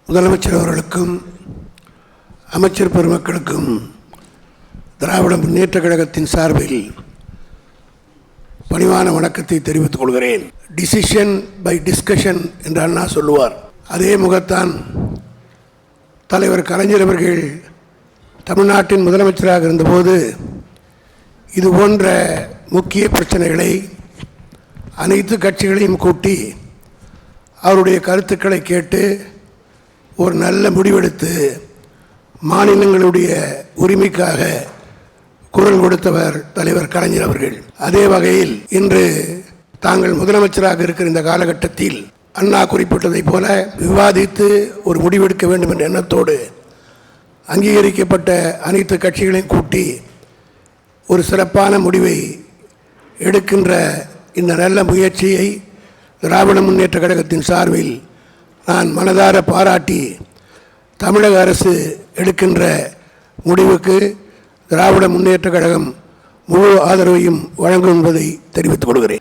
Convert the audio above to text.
முதலமைச்சர் அவர்களுக்கும் அமைச்சர் பெருமக்களுக்கும் திராவிட முன்னேற்றக் கழகத்தின் சார்பில் பணிவான வணக்கத்தை தெரிவித்துக் கொள்கிறேன். டிசிஷன் பை டிஸ்கஷன் என்று அண்ணா சொல்லுவார். அதே முகத்தான் தலைவர் கலைஞர் அவர்கள் தமிழ்நாட்டின் முதலமைச்சராக இருந்தபோது இது போன்ற முக்கிய பிரச்சனைகளை அனைத்து கட்சிகளையும் கூட்டி அவருடைய கருத்துக்களை கேட்டு ஒரு நல்ல முடிவெடுத்து மாநிலங்களுடைய உரிமைக்காக குரல் கொடுத்தவர் தலைவர் கலைஞர் அவர்கள். அதே வகையில் இன்று தாங்கள் முதலமைச்சராக இருக்கிற இந்த காலகட்டத்தில் அண்ணா குறிப்பிட்டதைப் போல விவாதித்து ஒரு முடிவெடுக்க வேண்டும் என்ற எண்ணத்தோடு அங்கீகரிக்கப்பட்ட அனைத்து கட்சிகளையும் கூட்டி ஒரு சிறப்பான முடிவை எடுக்கின்ற இந்த நல்ல முயற்சியை திராவிட முன்னேற்றக் கழகத்தின் சார்பில் நான் மனதார பாராட்டி தமிழக அரசு எடுக்கின்ற முடிவுக்கு திராவிட முன்னேற்றக் கழகம் முழு ஆதரவையும் வழங்கும் என்பதை தெரிவித்துக் கொள்கிறேன்.